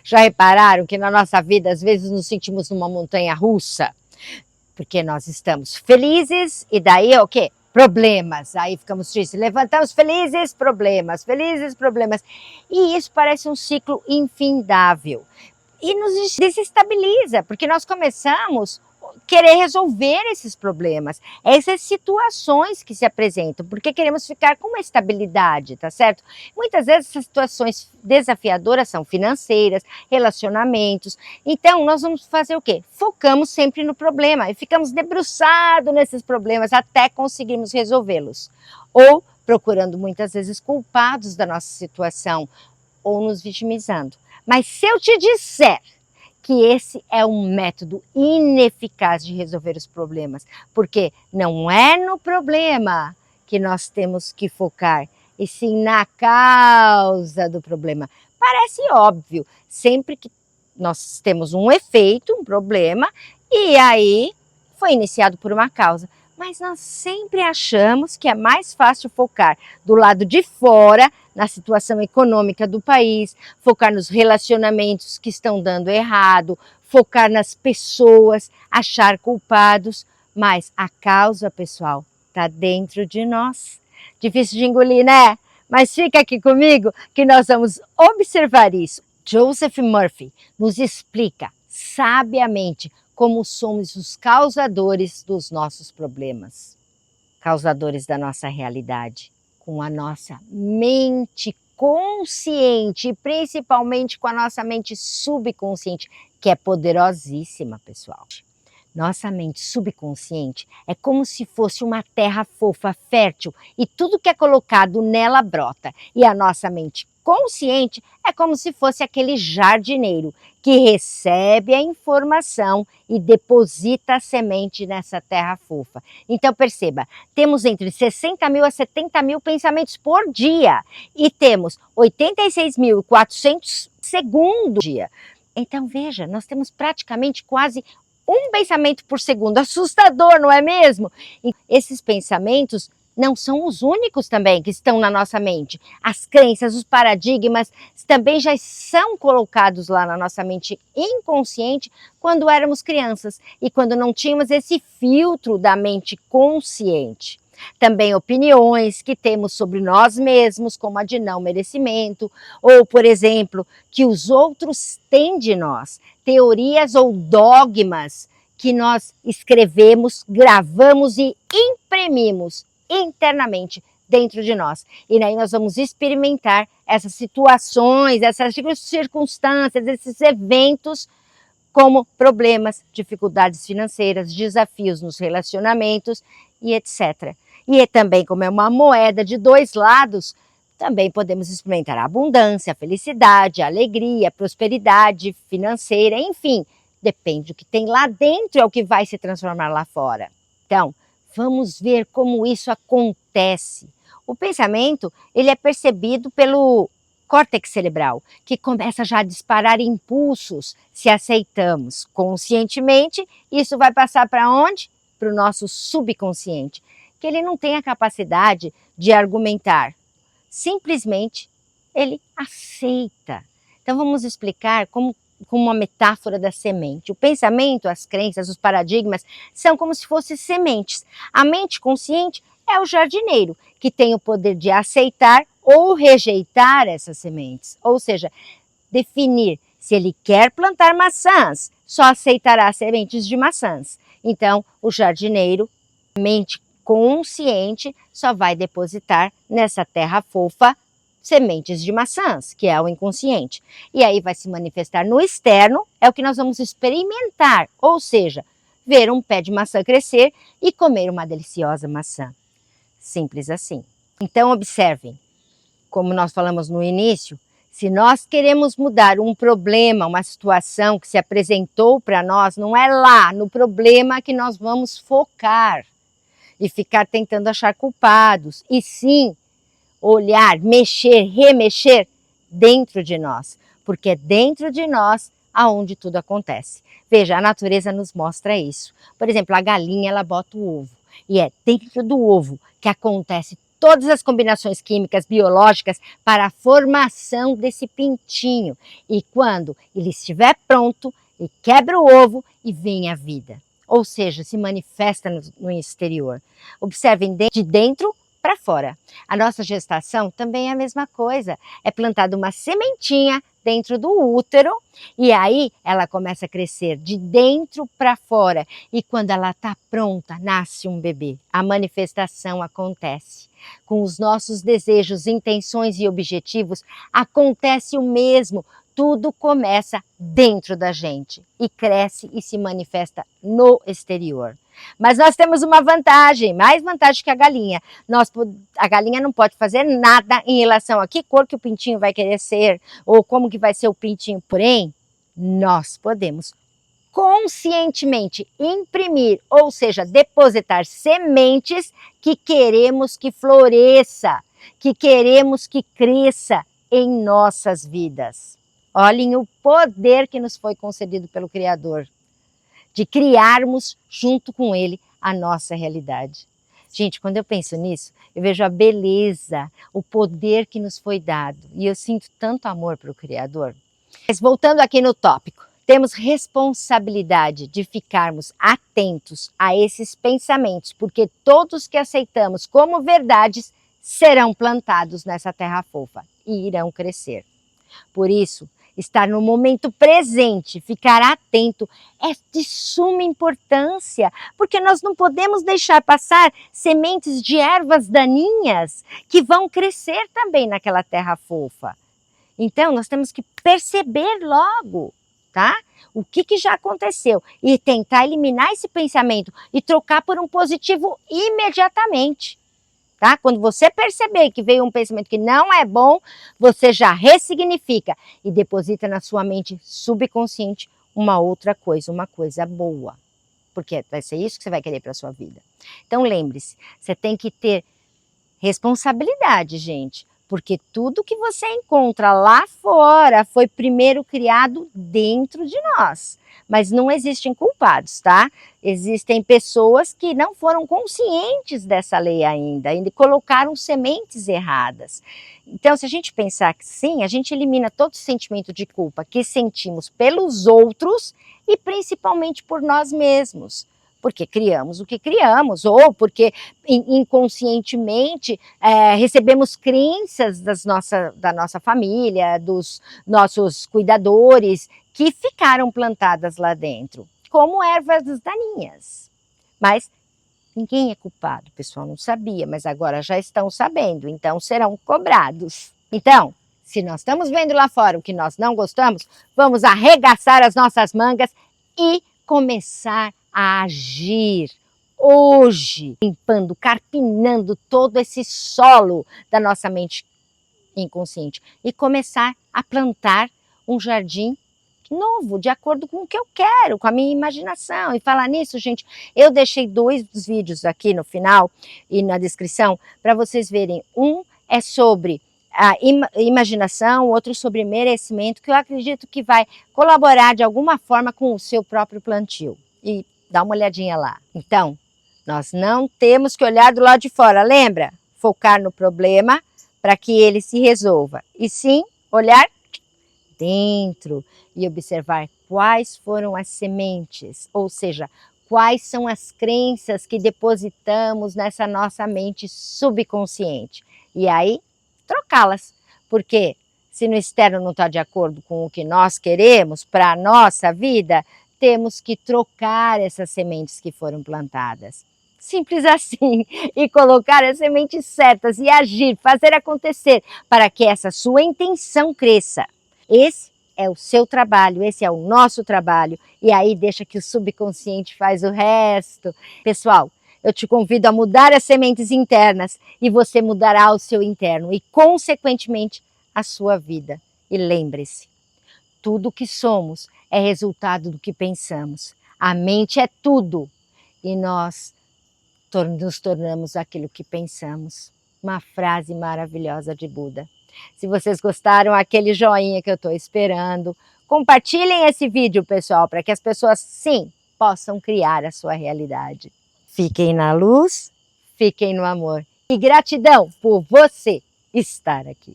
Já repararam que na nossa vida, às vezes, nos sentimos numa montanha russa? Porque nós estamos felizes e daí o quê? Problemas. Aí ficamos tristes. Levantamos felizes, problemas, felizes, problemas. E isso parece um ciclo infindável. E nos desestabiliza, porque nós começamos a querer resolver esses problemas, essas situações que se apresentam, porque queremos ficar com uma estabilidade, tá certo? Muitas vezes essas situações desafiadoras são financeiras, relacionamentos, então nós vamos fazer o quê? Focamos sempre no problema e ficamos debruçados nesses problemas até conseguirmos resolvê-los. Ou procurando muitas vezes culpados da nossa situação, ou nos vitimizando. Mas se eu te disser que esse é um método ineficaz de resolver os problemas, porque não é no problema que nós temos que focar, e sim na causa do problema. Parece óbvio, sempre que nós temos um efeito, um problema, e aí foi iniciado por uma causa. Mas nós sempre achamos que é mais fácil focar do lado de fora, na situação econômica do país, focar nos relacionamentos que estão dando errado, focar nas pessoas, achar culpados, mas a causa, pessoal, está dentro de nós. Difícil de engolir, né? Mas fica aqui comigo que nós vamos observar isso. Joseph Murphy nos explica sabiamente como somos os causadores dos nossos problemas, causadores da nossa realidade, com a nossa mente consciente e principalmente com a nossa mente subconsciente, que é poderosíssima, pessoal. Nossa mente subconsciente é como se fosse uma terra fofa, fértil, e tudo que é colocado nela brota. E a nossa mente consciente é como se fosse aquele jardineiro que recebe a informação e deposita a semente nessa terra fofa. Então perceba, temos entre 60 mil a 70 mil pensamentos por dia e temos 86.400 segundos por dia. Então veja, nós temos praticamente quase um pensamento por segundo, assustador, não é mesmo? E esses pensamentos não são os únicos também que estão na nossa mente. As crenças, os paradigmas também já são colocados lá na nossa mente inconsciente quando éramos crianças e quando não tínhamos esse filtro da mente consciente. Também opiniões que temos sobre nós mesmos, como a de não merecimento, ou, por exemplo, que os outros têm de nós, teorias ou dogmas que nós escrevemos, gravamos e imprimimos internamente dentro de nós. E aí nós vamos experimentar essas situações, essas circunstâncias, esses eventos como problemas, dificuldades financeiras, desafios nos relacionamentos e etc. E também, como é uma moeda de dois lados, também podemos experimentar a abundância, a felicidade, a alegria, a prosperidade financeira, enfim, depende do que tem lá dentro, é o que vai se transformar lá fora. Então, vamos ver como isso acontece. O pensamento, ele é percebido pelo córtex cerebral, que começa já a disparar impulsos se aceitamos conscientemente. Isso vai passar para onde? Para o nosso subconsciente, que ele não tem a capacidade de argumentar. Simplesmente, ele aceita. Então, vamos explicar como uma metáfora da semente. O pensamento, as crenças, os paradigmas são como se fossem sementes. A mente consciente é o jardineiro, que tem o poder de aceitar ou rejeitar essas sementes. Ou seja, definir se ele quer plantar maçãs, só aceitará sementes de maçãs. Então, o jardineiro, mente consciente, só vai depositar nessa terra fofa sementes de maçãs, que é o inconsciente. E aí vai se manifestar no externo, é o que nós vamos experimentar, ou seja, ver um pé de maçã crescer e comer uma deliciosa maçã. Simples assim. Então observem, como nós falamos no início, se nós queremos mudar um problema, uma situação que se apresentou para nós, não é lá no problema que nós vamos focar e ficar tentando achar culpados, e sim olhar, mexer, remexer dentro de nós, porque é dentro de nós aonde tudo acontece. Veja, a natureza nos mostra isso. Por exemplo, a galinha, ela bota o ovo, e é dentro do ovo que acontece todas as combinações químicas, biológicas para a formação desse pintinho. E quando ele estiver pronto, ele quebra o ovo e vem a vida. Ou seja, se manifesta no exterior. Observem de dentro para fora. A nossa gestação também é a mesma coisa. É plantada uma sementinha dentro do útero e aí ela começa a crescer de dentro para fora. E quando ela está pronta, nasce um bebê. A manifestação acontece. Com os nossos desejos, intenções e objetivos, acontece o mesmo. Tudo começa dentro da gente e cresce e se manifesta no exterior. Mas nós temos uma vantagem, mais vantagem que a galinha. A galinha não pode fazer nada em relação a que cor que o pintinho vai querer ser ou como que vai ser o pintinho. Porém, nós podemos conscientemente imprimir, ou seja, depositar sementes que queremos que floresça, que queremos que cresça em nossas vidas. Olhem o poder que nos foi concedido pelo Criador, de criarmos junto com Ele a nossa realidade. Gente, quando eu penso nisso, eu vejo a beleza, o poder que nos foi dado. E eu sinto tanto amor para o Criador. Mas voltando aqui no tópico, temos responsabilidade de ficarmos atentos a esses pensamentos, porque todos que aceitamos como verdades serão plantados nessa terra fofa e irão crescer. Por isso, estar no momento presente, ficar atento é de suma importância, porque nós não podemos deixar passar sementes de ervas daninhas que vão crescer também naquela terra fofa. Então, nós temos que perceber logo, tá? O que já aconteceu e tentar eliminar esse pensamento e trocar por um positivo imediatamente. Tá? Quando você perceber que veio um pensamento que não é bom, você já ressignifica e deposita na sua mente subconsciente uma outra coisa, uma coisa boa. Porque vai ser isso que você vai querer para a sua vida. Então lembre-se, você tem que ter responsabilidade, gente. Porque tudo que você encontra lá fora foi primeiro criado dentro de nós. Mas não existem culpados, tá? Existem pessoas que não foram conscientes dessa lei ainda colocaram sementes erradas. Então, se a gente pensar que sim, a gente elimina todo o sentimento de culpa que sentimos pelos outros e principalmente por nós mesmos. Porque criamos o que criamos, ou porque inconscientemente recebemos crenças da nossa família, dos nossos cuidadores, que ficaram plantadas lá dentro, como ervas daninhas. Mas ninguém é culpado, o pessoal não sabia, mas agora já estão sabendo, então serão cobrados. Então, se nós estamos vendo lá fora o que nós não gostamos, vamos arregaçar as nossas mangas e começar a agir hoje, limpando, carpinando todo esse solo da nossa mente inconsciente e começar a plantar um jardim novo, de acordo com o que eu quero, com a minha imaginação. E falar nisso, gente, eu deixei 2 vídeos aqui no final e na descrição para vocês verem. Um é sobre a imaginação, outro sobre merecimento, que eu acredito que vai colaborar de alguma forma com o seu próprio plantio. E dá uma olhadinha lá. Então, nós não temos que olhar do lado de fora, lembra? Focar no problema para que ele se resolva. E sim, olhar dentro e observar quais foram as sementes, ou seja, quais são as crenças que depositamos nessa nossa mente subconsciente. E aí, trocá-las. Porque se no externo não está de acordo com o que nós queremos para a nossa vida, temos que trocar essas sementes que foram plantadas. Simples assim. E colocar as sementes certas e agir, fazer acontecer para que essa sua intenção cresça. Esse é o seu trabalho, esse é o nosso trabalho. E aí deixa que o subconsciente faz o resto. Pessoal, eu te convido a mudar as sementes internas e você mudará o seu interno e, consequentemente, a sua vida. E lembre-se, tudo o que somos é resultado do que pensamos. A mente é tudo e nós nos tornamos aquilo que pensamos. Uma frase maravilhosa de Buda. Se vocês gostaram, aquele joinha que eu estou esperando. Compartilhem esse vídeo, pessoal, para que as pessoas, sim, possam criar a sua realidade. Fiquem na luz, fiquem no amor E gratidão por você estar aqui.